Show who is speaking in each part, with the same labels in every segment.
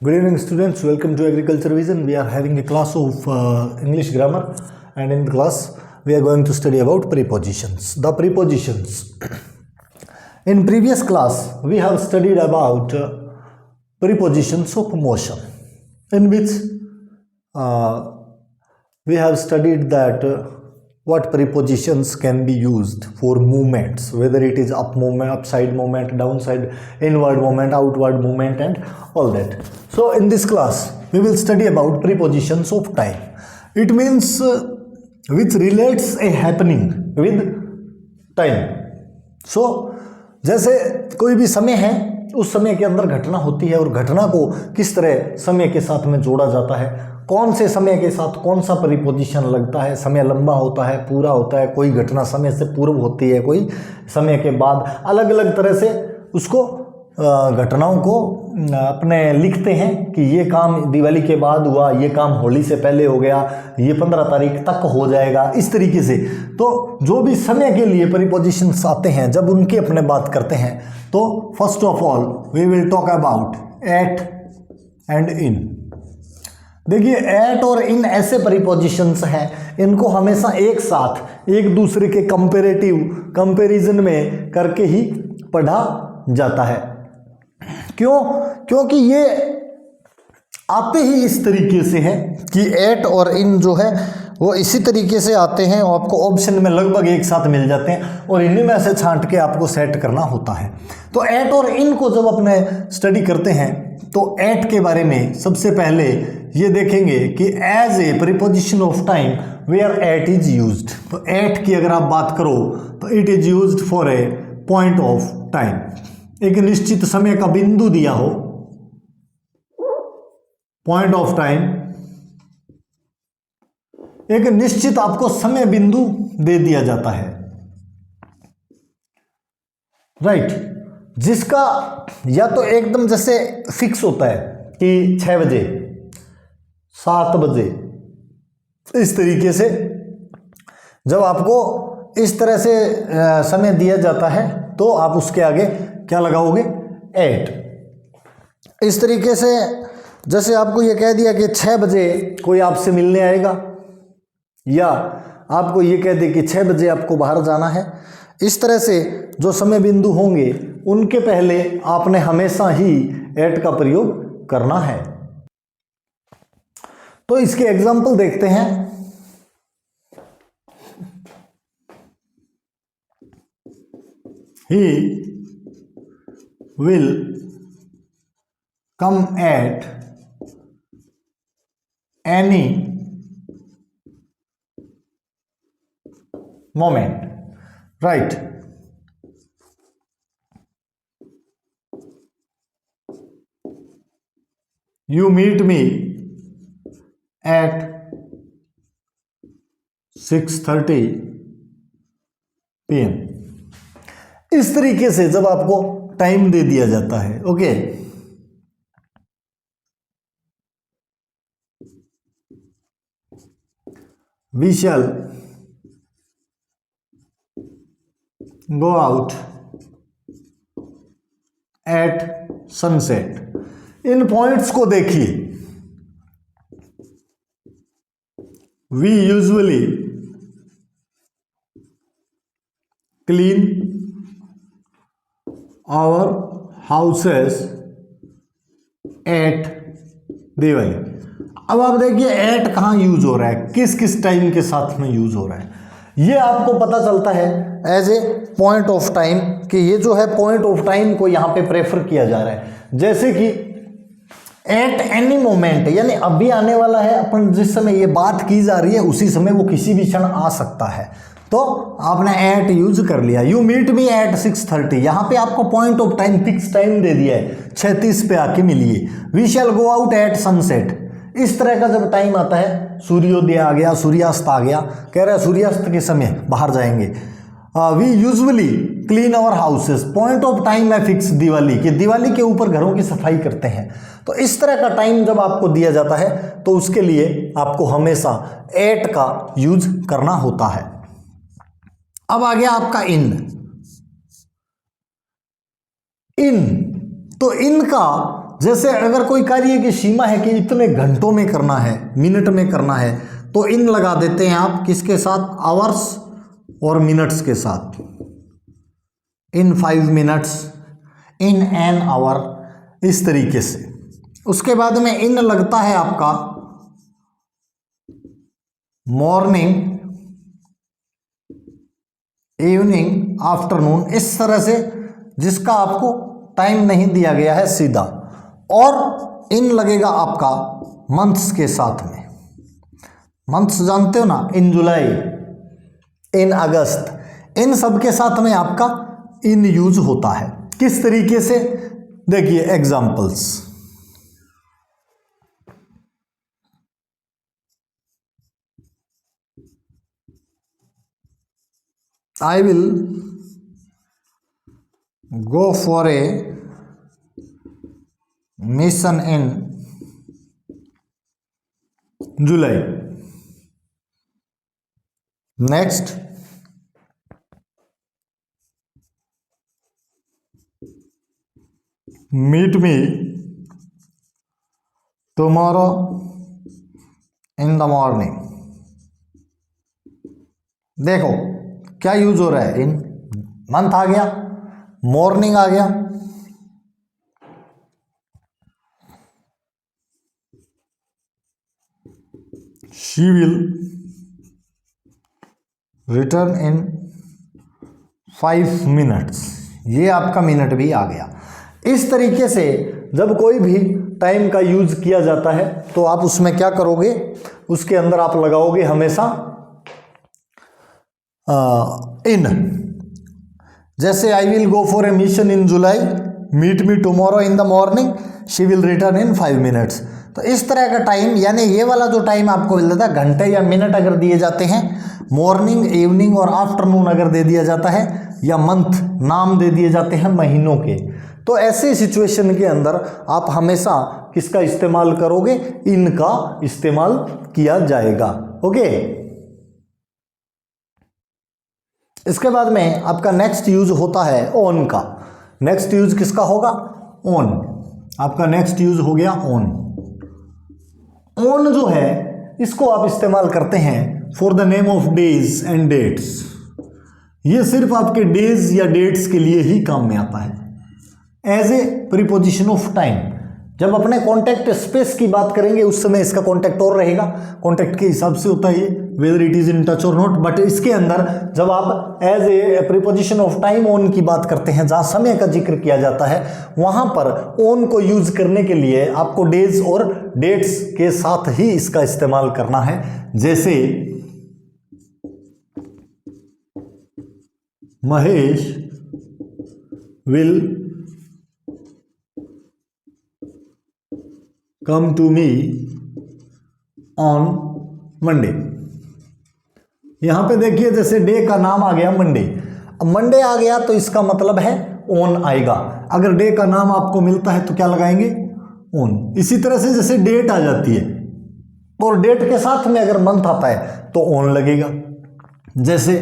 Speaker 1: Good evening, students. Welcome to Agriculture Vision. We are having a class of English grammar, and in the class, we are going to study about prepositions. The prepositions. In previous class, we have studied about prepositions of motion, in which we have studied that what prepositions can be used for movements, whether it is up movement, upside movement, downside, inward movement, outward movement, and all that. So in this class we will study about prepositions of time. It means which relates a happening with time. So जैसे कोई भी समय है, उस समय के अंदर घटना होती है और घटना को किस तरह समय के साथ में जोड़ा जाता है, कौन से समय के साथ कौन सा प्रीपोजिशन लगता है, समय लंबा होता है, पूरा होता है, कोई घटना समय से पूर्व होती है, कोई समय के बाद, अलग अलग तरह से उसको घटनाओं को अपने लिखते हैं कि ये काम दिवाली के बाद हुआ, ये काम होली से पहले हो गया, ये 15 तारीख तक हो जाएगा, इस तरीके से। तो जो भी समय के लिए प्रीपोजिशंस आते हैं, जब उनकी अपने बात करते हैं, तो first of all we will talk about at and in. देखिए, एट और इन ऐसे प्रीपोजिशंस हैं, इनको हमेशा एक साथ एक दूसरे के कंपैरिजन में करके ही पढ़ा जाता है। क्यों? क्योंकि ये आते ही इस तरीके से हैं कि एट और इन जो है वो इसी तरीके से आते हैं और आपको ऑप्शन में लगभग एक साथ मिल जाते हैं और इन्हीं में से छांट के आपको सेट करना होता है। तो एट और इन को जब अपने स्टडी करते हैं तो एट के बारे में सबसे पहले ये देखेंगे कि as a preposition of time where at is used. तो एट की अगर आप बात करो तो it is used for a point of time. एक निश्चित समय का बिंदु दिया हो, पॉइंट ऑफ टाइम, एक निश्चित आपको समय बिंदु दे दिया जाता है, राइट, जिसका या तो एकदम जैसे फिक्स होता है कि 6 बजे, 7 बजे, इस तरीके से जब आपको इस तरह से समय दिया जाता है तो आप उसके आगे क्या लगाओगे? एट। इस तरीके से जैसे आपको ये कह दिया कि 6 बजे कोई आपसे मिलने आएगा, या आपको ये कह दे कि 6 बजे आपको बाहर जाना है, इस तरह से जो समय बिंदु होंगे उनके पहले आपने हमेशा ही एट का प्रयोग करना है। तो इसके एग्जाम्पल देखते हैं। He will come at any moment, right? You meet me at 6:30 PM। इस तरीके से जब आपको टाइम दे दिया जाता है, okay. We shall go out at sunset। In points को देखिए। We usually clean our houses at Diwali. अब आप देखिए एट कहाँ यूज हो रहा है, किस किस टाइम के साथ में यूज हो रहा है, ये आपको पता चलता है as a point of time कि ये जो है पॉइंट ऑफ टाइम को यहाँ पे प्रेफर किया जा रहा है। जैसे कि एट एनी मोमेंट, यानी अभी आने वाला है, अपन जिस समय ये बात की जा रही है उसी समय वो किसी भी क्षण आ सकता है, तो आपने एट यूज कर लिया। यू मीट मी एट 6:30, यहाँ पे आपको point of time fix time दे दिया है, 6:30 पे आके मिलिए। We shall go out at sunset. इस तरह का जब टाइम आता है, सूर्योदय आ गया, सूर्यास्त आ गया, कह रहा है सूर्यास्त के समय बाहर जाएंगे। We usually clean our houses, point of time है फिक्स दिवाली, कि दिवाली के ऊपर घरों की सफाई करते हैं। तो इस तरह का टाइम जब आपको दिया जाता है तो उसके लिए आपको हमेशा एट का यूज करना होता है। अब आ गया आपका इन। तो इनका जैसे अगर कोई कार्य की सीमा है कि इतने घंटों में करना है, मिनट में करना है, तो इन लगा देते हैं आप किसके साथ, आवर्स और मिनट्स के साथ। इन 5 मिनट्स, इन एन आवर, इस तरीके से। उसके बाद में इन लगता है आपका मॉर्निंग, इवनिंग, आफ्टरनून, इस तरह से जिसका आपको टाइम नहीं दिया गया है सीधा। और इन लगेगा आपका मंथ्स के साथ में। मंथ्स जानते हो ना, इन जुलाई, इन अगस्त, इन सब के साथ में आपका इन यूज होता है। किस तरीके से, देखिए examples. I will go for a mission in July. Next, meet me tomorrow in the morning. देखो क्या यूज हो रहा है, इन मंथ आ गया, मॉर्निंग आ गया, she will return in 5 minutes, ये आपका मिनट भी आ गया। इस तरीके से जब कोई भी टाइम का यूज किया जाता है तो आप उसमें क्या करोगे, उसके अंदर आप लगाओगे हमेशा इन। जैसे I will go for a mission in July, meet me tomorrow in the morning, she will return in 5 minutes. तो इस तरह का टाइम, यानी ये वाला जो टाइम आपको मिल जाता है, घंटे या मिनट अगर दिए जाते हैं, मॉर्निंग, इवनिंग और आफ्टरनून अगर दे दिया जाता है, या मंथ, नाम दे दिए जाते हैं महीनों के, तो ऐसे सिचुएशन के अंदर आप हमेशा किसका इस्तेमाल करोगे, इनका इस्तेमाल किया जाएगा। ओके, इसके बाद में आपका नेक्स्ट यूज होता है ऑन का। नेक्स्ट यूज किसका होगा, ऑन। आपका नेक्स्ट यूज हो गया ऑन। ऑन जो है इसको आप इस्तेमाल करते हैं for the name of days and dates. ये सिर्फ आपके डेज या डेट्स के लिए ही काम में आता है as a preposition of time. जब अपने कॉन्टेक्ट स्पेस की बात करेंगे उस समय इसका कॉन्टेक्ट और रहेगा, कॉन्टेक्ट के हिसाब से होता है ये, whether it is in touch और नॉट। बट इसके अंदर जब आप as a preposition of time on की बात करते हैं, जहां समय का जिक्र किया जाता है, वहां पर ऑन को यूज करने के लिए आपको डेज और डेट्स के साथ ही इसका इस्तेमाल करना है। जैसे Mahesh will come to me on Monday. यहां पे देखिए जैसे डे का नाम आ गया मंडे, अब मंडे आ गया तो इसका मतलब है ऑन आएगा। अगर डे का नाम आपको मिलता है तो क्या लगाएंगे, ऑन। इसी तरह से जैसे डेट आ जाती है और डेट के साथ में अगर मंथ आता है तो ऑन लगेगा। जैसे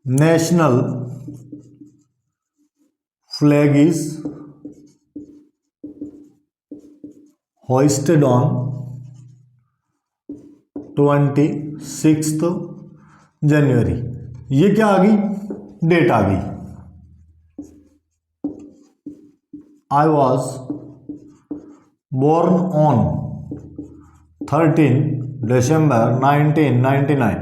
Speaker 1: national flag is hoisted on 26 जनवरी। ये क्या आ गई, डेट आ गई। आई वॉज बोर्न ऑन 13 दिसंबर 1999।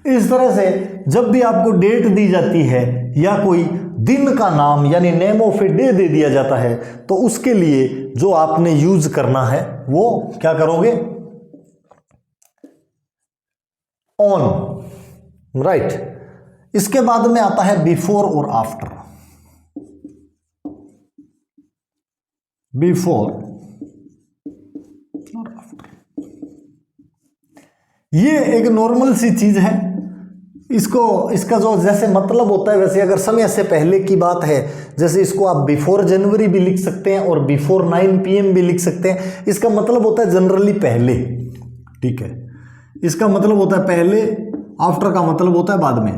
Speaker 1: इस तरह से जब भी आपको डेट दी जाती है या कोई दिन का नाम यानी name of a day they दिया जाता है तो उसके लिए जो आपने यूज करना है वो क्या करोगे, ऑन, राइट। इसके बाद में आता है बिफोर और आफ्टर। बिफोर और आफ्टर ये एक नॉर्मल सी चीज है। इसका जो जैसे मतलब होता है वैसे अगर समय से पहले की बात है, जैसे इसको आप बिफोर जनवरी भी लिख सकते हैं और बिफोर 9 PM भी लिख सकते हैं। इसका मतलब होता है जनरली पहले, ठीक है, इसका मतलब होता है पहले, आफ्टर का मतलब होता है बाद में।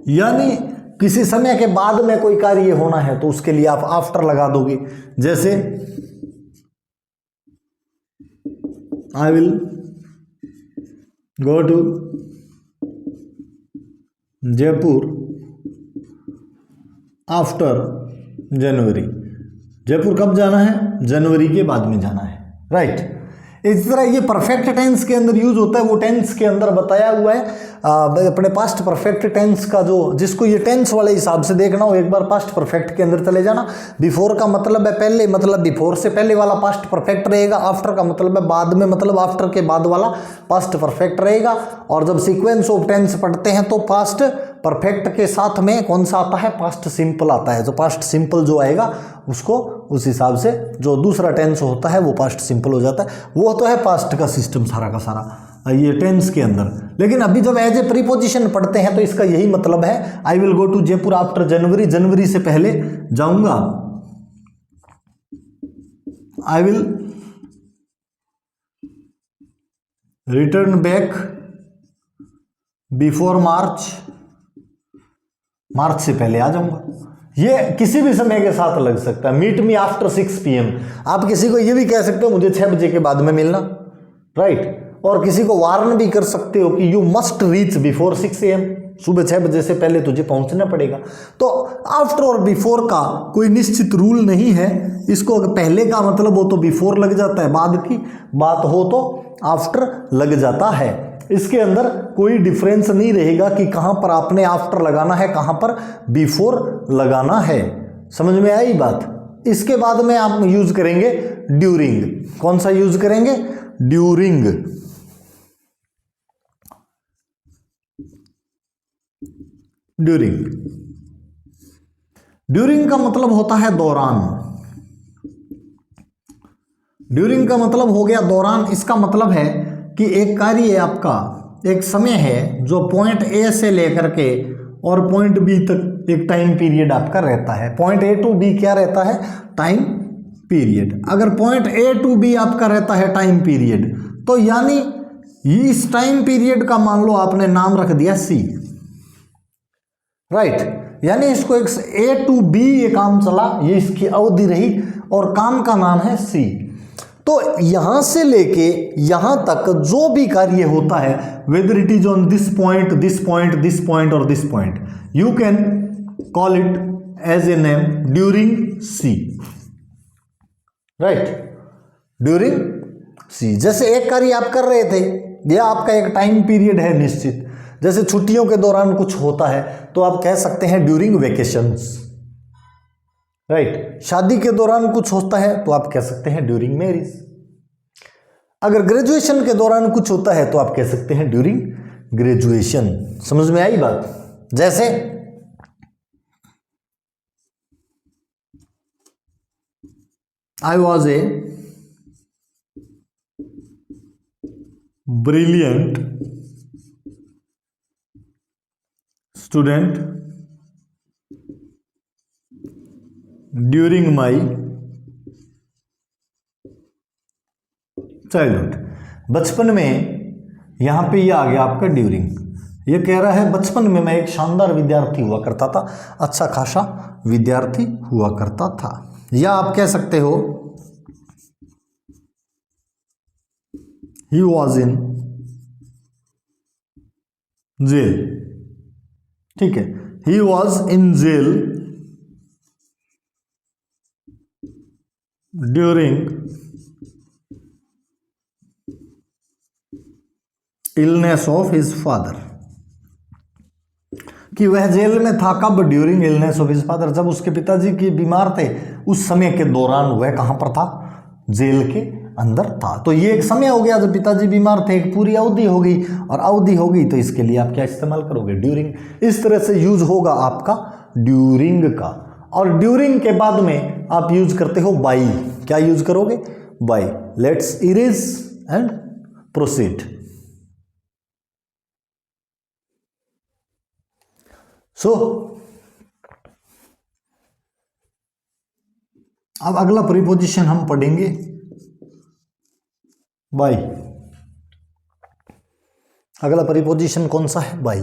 Speaker 1: यानी किसी समय के बाद में कोई कार्य होना है तो उसके लिए आप आफ्टर लगा दोगे। जैसे I will go to Jaipur after January. Jaipur कब जाना है? जनवरी के बाद में जाना है, राइट। इस तरह ये परफेक्ट टेंस के अंदर यूज होता है, वो टेंस के अंदर बताया हुआ है। अपने पास्ट परफेक्ट टेंस का जो, जिसको ये टेंस वाले हिसाब से देखना हो, एक बार पास्ट परफेक्ट के अंदर चले जाना। बिफोर का मतलब है पहले, मतलब बिफोर से पहले वाला पास्ट परफेक्ट रहेगा। आफ्टर का मतलब है बाद में, मतलब आफ्टर के बाद वाला पास्ट परफेक्ट रहेगा। और जब सीक्वेंस ऑफ टेंस पढ़ते हैं तो पास्ट परफेक्ट के साथ में कौन सा आता है? पास्ट सिंपल आता है। जो पास्ट सिंपल जो आएगा उसको उस हिसाब से जो दूसरा टेंस होता है वो पास्ट सिंपल हो जाता है। वो तो है पास्ट का सिस्टम सारा का सारा ये टेंस के अंदर। लेकिन अभी जब एज ए प्रीपोजिशन पढ़ते हैं तो इसका यही मतलब है, I will go to Jaipur after January, जनवरी से पहले जाऊंगा। I will return back before March, मार्च से पहले आ जाऊंगा। ये किसी भी समय के साथ लग सकता है। Meet me after 6 PM। आप किसी को ये भी कह सकते हो मुझे 6 बजे के बाद में मिलना, राइट। और किसी को वार्न भी कर सकते हो कि you must reach before 6 AM, सुबह 6 बजे से पहले तुझे पहुंचना पड़ेगा। तो आफ्टर और बिफोर का कोई निश्चित रूल नहीं है। इसको अगर पहले का मतलब हो तो बिफोर लग जाता है, बाद की बात हो तो आफ्टर लग जाता है। इसके अंदर कोई डिफरेंस नहीं रहेगा कि कहां पर आपने आफ्टर लगाना है, कहां पर बिफोर लगाना है। समझ में आई बात? इसके बाद में आप यूज करेंगे ड्यूरिंग। कौन सा यूज करेंगे? ड्यूरिंग। ड्यूरिंग, ड्यूरिंग का मतलब होता है दौरान। ड्यूरिंग का मतलब हो गया दौरान। इसका मतलब है कि एक कार्य आपका, एक समय है जो पॉइंट ए से लेकर के और पॉइंट बी तक एक टाइम पीरियड आपका रहता है। पॉइंट ए टू बी क्या रहता है? Time period. अगर पॉइंट ए टू बी आपका रहता है टाइम पीरियड, तो यानी इस टाइम पीरियड का मान लो आपने नाम रख दिया सी, राइट। यानी इसको एक ए टू बी ये काम चला, ये इसकी अवधि रही और काम का नाम है सी। तो यहां से लेके यहां तक जो भी कार्य होता है, whether it is on this point, this point, this point और this point, you can call it as a name during C, right. During C. जैसे एक कार्य आप कर रहे थे, यह आपका एक टाइम पीरियड है निश्चित। जैसे छुट्टियों के दौरान कुछ होता है तो आप कह सकते हैं ड्यूरिंग वेकेशंस, राइट। शादी के दौरान कुछ होता है तो आप कह सकते हैं ड्यूरिंग मैरिज। अगर ग्रेजुएशन के दौरान कुछ होता है तो आप कह सकते हैं ड्यूरिंग ग्रेजुएशन। समझ में आई बात? जैसे I was a brilliant student during my childhood. बचपन में, यहां पे ये आ गया आपका ड्यूरिंग। ये कह रहा है बचपन में मैं एक शानदार विद्यार्थी हुआ करता था, अच्छा खासा विद्यार्थी हुआ करता था। या आप कह सकते हो ही वॉज इन जेल, ठीक है। He was in jail during illness of his father, कि वह जेल में था कब? During illness of his father, जब उसके पिताजी की बीमार थे उस समय के दौरान वह कहां पर था? जेल के अंदर था। तो ये एक समय हो गया जब पिताजी बीमार थे, एक पूरी अवधि हो गई, और अवधि हो गई तो इसके लिए आप क्या इस्तेमाल करोगे? ड्यूरिंग। इस तरह से यूज होगा आपका ड्यूरिंग का। और ड्यूरिंग के बाद में आप यूज करते हो बाई। क्या यूज करोगे? By. Let's erase and proceed. So अब अगला प्रीपोजिशन हम पढ़ेंगे बाई। अगला प्रीपोजिशन कौन सा है? बाई।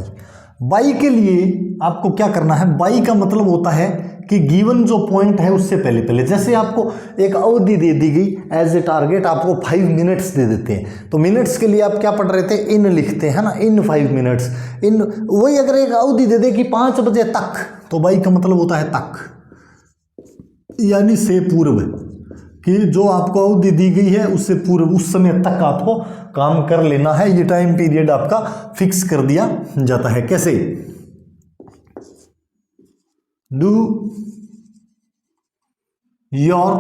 Speaker 1: बाई के लिए आपको क्या करना है, बाई का मतलब होता है कि गिवन जो पॉइंट है उससे पहले पहले, जैसे आपको एक अवधि दे दी गई एज ए टारगेट, आपको 5 मिनट्स दे देते हैं, तो मिनट्स के लिए आप क्या पढ़ रहे थे, इन लिखते हैं ना, इन 5 मिनट्स, इन वही अगर एक अवधि दे दे कि 5 बजे तक, तो बाई का मतलब होता है तक, यानी से पूर्व, कि जो आपको अवधि दी गई है उससे पूर्व, उस समय तक आपको काम कर लेना है, ये टाइम पीरियड आपका फिक्स कर दिया जाता है। कैसे, do your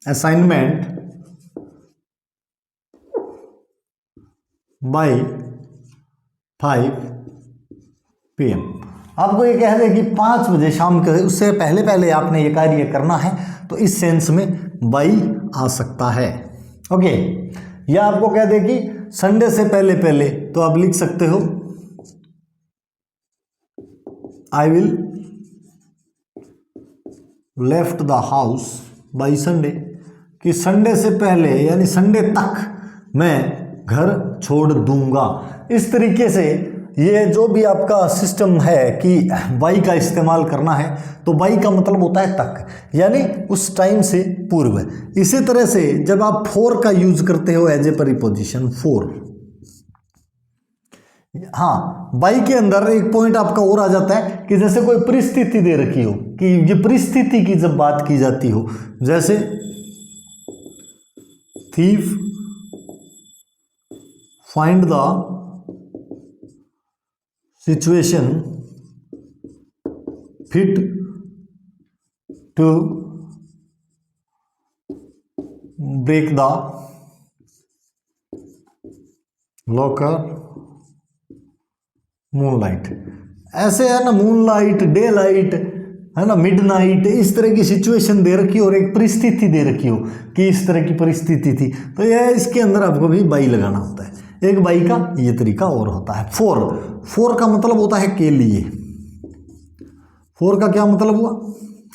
Speaker 1: assignment bye 5 PM। आपको ये कह दें कि 5 बजे शाम के, उससे पहले पहले आपने ये कार्य करना है, तो इस सेंस में बाई आ सकता है। ओके, या आपको कह दें कि संडे से पहले पहले, तो आप लिख सकते हो I will left the house by Sunday, कि संडे से पहले यानी संडे तक मैं घर छोड़ दूंगा। इस तरीके से ये जो भी आपका सिस्टम है कि बाई का इस्तेमाल करना है, तो बाई का मतलब होता है तक, यानी उस टाइम से पूर्व। इसी तरह से जब आप फॉर का यूज करते हो एज ए प्रीपोजिशन, फॉर, हाँ, बाई के अंदर एक पॉइंट आपका और आ जाता है कि जैसे कोई परिस्थिति दे रखी हो, कि ये परिस्थिति की जब बात की जाती हो, जैसे thief find the situation fit to break the locker moonlight, ऐसे है ना, मूनलाइट, डे लाइट, है ना, मिडनाइट, इस तरह की सिचुएशन दे रखी हो और एक परिस्थिति दे रखी हो कि इस तरह की परिस्थिति थी, तो यह इसके अंदर आपको भी बाई लगाना होता है। एक बाई का ये तरीका और होता है। फॉर, फॉर का मतलब होता है के लिए। फॉर का क्या मतलब हुआ,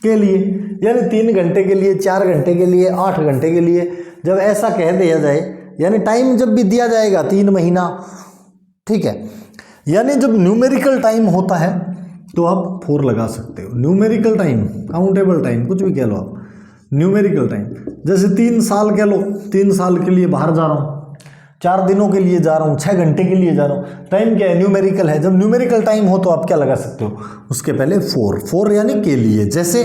Speaker 1: के लिए, यानी 3 घंटे के लिए, 4 घंटे के लिए, 8 घंटे के लिए, जब ऐसा कह दिया जाए, यानी टाइम जब भी दिया जाएगा 3 महीना, ठीक है, यानी जब न्यूमेरिकल टाइम होता है तो आप फॉर लगा सकते हो। न्यूमेरिकल टाइम, काउंटेबल टाइम, कुछ भी कह लो आप, न्यूमेरिकल टाइम, जैसे 3 साल कह लो, 3 साल के लिए बाहर जा रहा हूँ, 4 दिनों के लिए जा रहा हूँ, 6 घंटे के लिए जा रहा हूँ, टाइम क्या है, न्यूमेरिकल है। जब न्यूमेरिकल टाइम हो तो आप क्या लगा सकते हो, उसके पहले फॉर, फॉर यानी के लिए। जैसे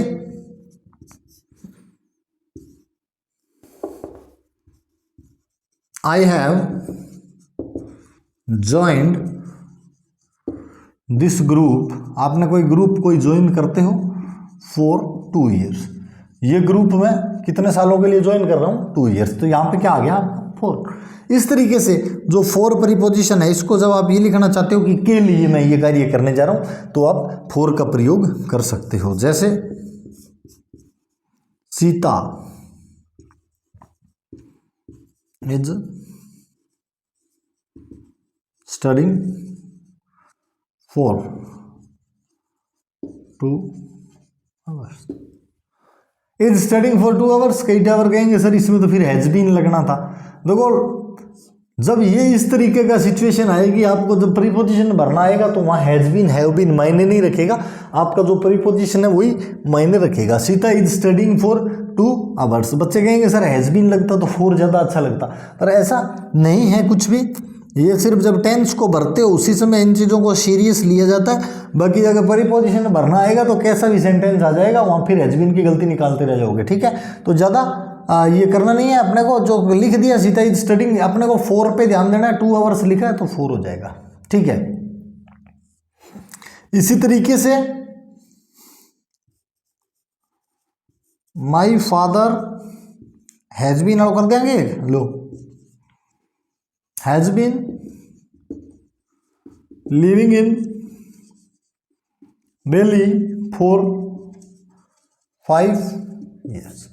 Speaker 1: I have joined this group, आपने कोई ग्रुप कोई ज्वाइन करते हो फॉर 2 years, ये ग्रुप मैं कितने सालों के लिए ज्वाइन कर रहा हूँ, 2 years, तो यहाँ पे क्या आ गया, फॉर। इस तरीके से जो फॉर प्रीपोजिशन है, इसको जब आप ये लिखना चाहते हो कि के लिए मैं ये कार्य करने जा रहा हूँ, तो आप फॉर का प्रयोग कर सकते हो। जैसे Sita is studying for 2 hours, is studying for 2 hours, कई टावर कहेंगे सर इसमें तो फिर हैज बीन लगना था। देखो, जब ये इस तरीके का सिचुएशन आएगी, आपको जब प्रीपोजिशन भरना आएगा तो वहाँ हैज बीन, हैव बीन मायने नहीं रखेगा, आपका जो प्रीपोजिशन है वही मायने रखेगा। Sita is studying for 2 hours, बच्चे कहेंगे सर हैज बीन लगता तो फॉर ज़्यादा अच्छा लगता, पर ऐसा नहीं है कुछ भी। ये सिर्फ जब टेंस को भरते हो उसी समय इन चीज़ों को सीरियस लिया जाता है। बाकी अगर प्रीपोजिशन भरना आएगा तो कैसा भी सेंटेंस आ जाएगा, वहाँ फिर हैज बीन की गलती निकालते रह जाओगे, ठीक है। तो ज़्यादा ये करना नहीं है अपने को, जो लिख दिया सीता इज स्टडिंग, अपने को 4 पे ध्यान देना है, 2 hours लिखा है तो 4 हो जाएगा, ठीक है। इसी तरीके से माई फादर हैज बीन कर देंगे, लो, has been living in Delhi for 5 years।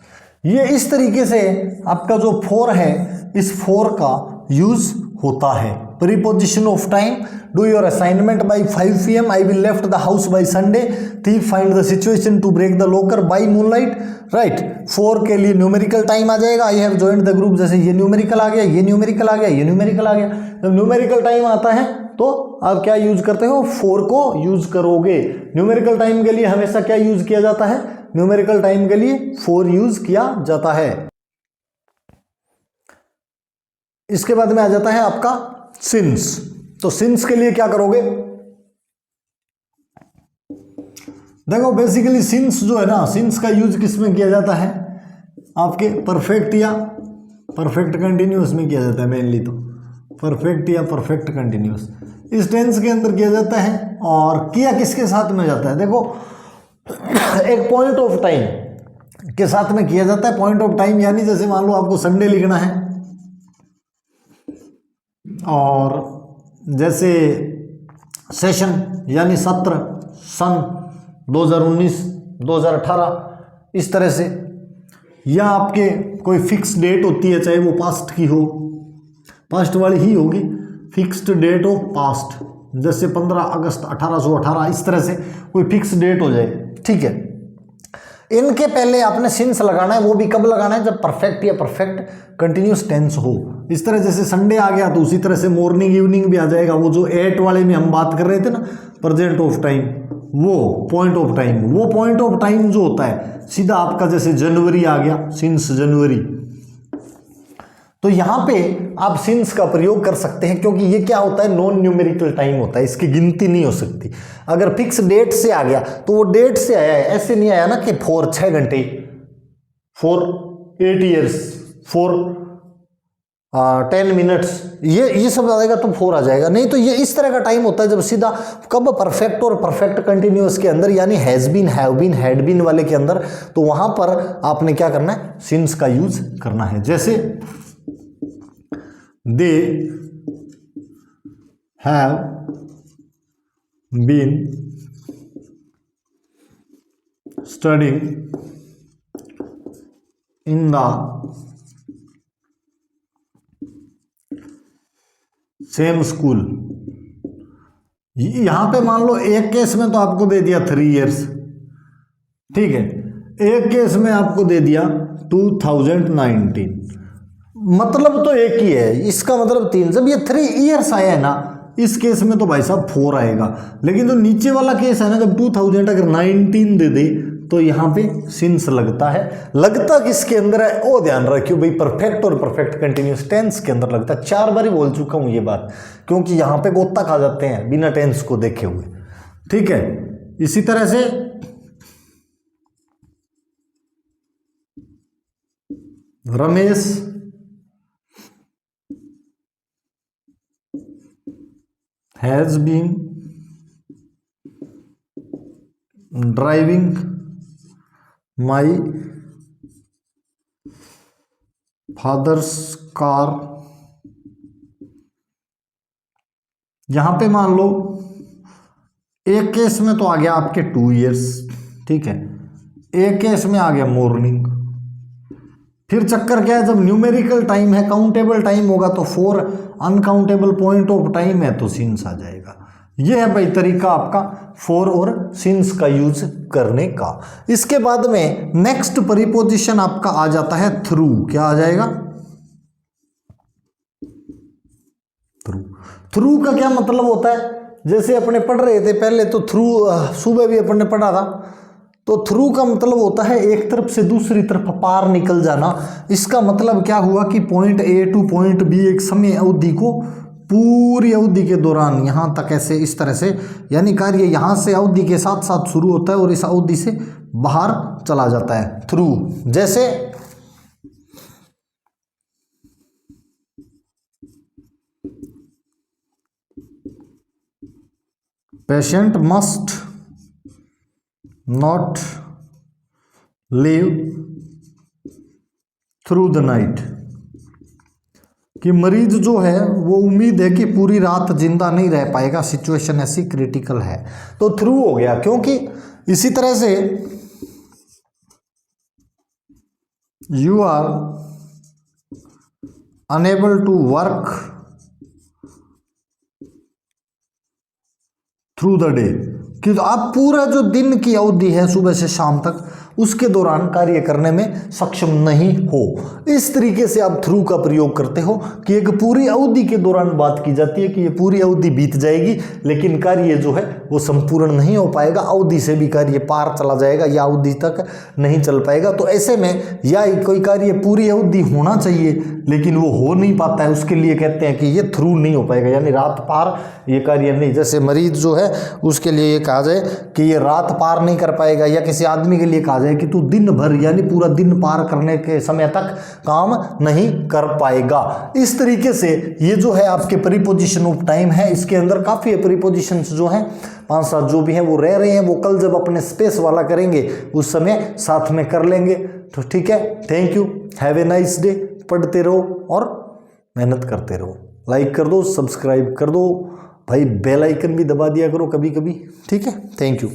Speaker 1: ये इस तरीके से आपका जो फॉर है, इस फॉर का यूज होता है। preposition of time, do your assignment by 5 p.m. I will left the house by Sunday, thief find the situation to break the locker by moonlight, right. 4 के लिए न्यूमेरिकल टाइम आ जाएगा, I have joined the group, जैसे ये numerical आ गया, ये numerical आ गया, ये numerical आ गया। जब न्यूमेरिकल टाइम आता है तो आप क्या यूज करते हो, 4 को यूज करोगे। न्यूमेरिकल टाइम के लिए हमेशा क्या यूज किया जाता है, न्यूमेरिकल टाइम के लिए 4 यूज किया जाता है। इसके बाद में आ जाता है आपका सिंस। तो सिंस के लिए क्या करोगे, देखो बेसिकली सिंस जो है ना, सिंस का यूज किस में किया जाता है, आपके परफेक्ट या परफेक्ट कंटिन्यूअस में किया जाता है। मेनली तो परफेक्ट या परफेक्ट कंटिन्यूअस इस टेंस के अंदर किया जाता है। और किया किसके साथ में जाता है, देखो एक पॉइंट ऑफ टाइम के साथ में किया जाता है। पॉइंट ऑफ टाइम यानी जैसे मान लो आपको संडे लिखना है, और जैसे सेशन यानी सत्र सन 2019 2018 इस तरह से, या आपके कोई फिक्स डेट होती है, चाहे वो पास्ट की हो, पास्ट वाली ही होगी, फिक्स्ड डेट ऑफ पास्ट, जैसे 15 अगस्त 1818 इस तरह से कोई फिक्स डेट हो जाए, ठीक है। इनके पहले आपने सिंस लगाना है, वो भी कब लगाना है, जब परफेक्ट या परफेक्ट कंटिन्यूस टेंस हो। इस तरह जैसे संडे आ गया तो उसी तरह से मॉर्निंग इवनिंग भी आ जाएगा। वो जो एट वाले में हम बात कर रहे थे ना, प्रेजेंट ऑफ टाइम, वो पॉइंट ऑफ टाइम, वो पॉइंट ऑफ टाइम जो होता है सीधा आपका, जैसे जनवरी आ गया, सिंस जनवरी, तो यहां पे आप सिंस का प्रयोग कर सकते हैं, क्योंकि ये क्या होता है, नॉन न्यूमेरिकल टाइम होता है, इसकी गिनती नहीं हो सकती। अगर फिक्स डेट से आ गया तो वो डेट से आया है, ऐसे नहीं आया ना कि 4 6 घंटे, 4 8 ईयर्स, 4 10 मिनट्स, ये सब आएगा तो 4 आ जाएगा। नहीं तो ये इस तरह का टाइम होता है जब सीधा कब परफेक्ट और परफेक्ट कंटिन्यूअस के अंदर, यानी has been, have been, had been वाले के अंदर, तो वहां पर आपने क्या करना है, सिंस का यूज करना है। जैसे they have been studying in the same school। यहां पे मान लो एक केस में तो आपको दे दिया 3 इयर्स, ठीक है, एक केस में आपको दे दिया 2019, मतलब तो एक ही है, इसका मतलब 3। जब ये 3 इयर्स आया है ना, इस केस में तो भाई साहब 4 आएगा। लेकिन जो नीचे वाला केस है ना, जब 2000 अगर 19 दे दे तो यहाँ पे सिंस लगता है। लगता किसके अंदर है वो ध्यान रखियो भाई, परफेक्ट और परफेक्ट कंटिन्यूअस टेंस के अंदर लगता है। 4 बार ही बोल चुका हूँ ये बात, क्योंकि यहाँ पे गोता खा जाते हैं बिना टेंस को देखे हुए, ठीक है। इसी तरह से Ramesh has been driving my father's car। यहां पे मान लो एक केस में तो आ गया आपके 2 इयर्स, ठीक है, एक केस में आ गया मॉर्निंग। फिर चक्कर क्या है, जब न्यूमेरिकल टाइम है, काउंटेबल टाइम होगा तो 4, अनकाउंटेबल पॉइंट ऑफ टाइम है तो सिंस आ जाएगा। यह है भाई तरीका आपका 4 और सिंस का यूज करने का। इसके बाद में नेक्स्ट प्रीपोजिशन आपका आ जाता है थ्रू। क्या आ जाएगा, थ्रू। थ्रू का क्या मतलब होता है, जैसे अपने पढ़ रहे थे पहले तो थ्रू, सुबह भी अपन ने पढ़ा था, तो थ्रू का मतलब होता है एक तरफ से दूसरी तरफ पार निकल जाना। इसका मतलब क्या हुआ कि point A to point B एक समय अवधि को, पूरी अवधि के दौरान यहाँ तक ऐसे इस तरह से, यानी कार्य यहाँ से अवधि के साथ साथ शुरू होता है और इस अवधि से बाहर चला जाता है थ्रू। जैसे patient must not live through the night, कि मरीज जो है वो उम्मीद है कि पूरी रात जिंदा नहीं रह पाएगा, सिचुएशन ऐसी क्रिटिकल है, तो थ्रू हो गया। क्योंकि इसी तरह से you are unable to work through the day, कि आप पूरा जो दिन की अवधि है सुबह से शाम तक उसके दौरान कार्य करने में सक्षम नहीं हो। इस तरीके से आप थ्रू का प्रयोग करते हो कि एक पूरी अवधि के दौरान बात की जाती है कि ये पूरी अवधि बीत जाएगी लेकिन कार्य जो है वो संपूर्ण नहीं हो पाएगा, अवधि से भी कार्य पार चला जाएगा या अवधि तक नहीं चल पाएगा। तो ऐसे में या कोई कार्य पूरी अवधि होना चाहिए लेकिन वो हो नहीं पाता है, उसके लिए कहते हैं कि ये थ्रू नहीं हो पाएगा, यानी रात पार ये कार्य नहीं। जैसे मरीज जो है उसके लिए ये कहा जाए कि ये रात पार नहीं कर पाएगा, या किसी आदमी के लिए कहा जाए कि तू दिन भर यानी पूरा दिन पार करने के समय तक काम नहीं कर पाएगा। इस तरीके से ये जो है आपके प्रीपोजिशन ऑफ टाइम है, इसके अंदर काफ़ी प्रीपोजिशंस जो हैं 5-7 जो भी हैं वो रह रहे हैं, वो कल जब अपने स्पेस वाला करेंगे उस समय साथ में कर लेंगे। तो ठीक है, thank you, have a nice day. पढ़ते रहो और मेहनत करते रहो, लाइक कर दो, सब्सक्राइब कर दो भाई, बेल आइकन भी दबा दिया करो कभी कभी, ठीक है, थैंक यू।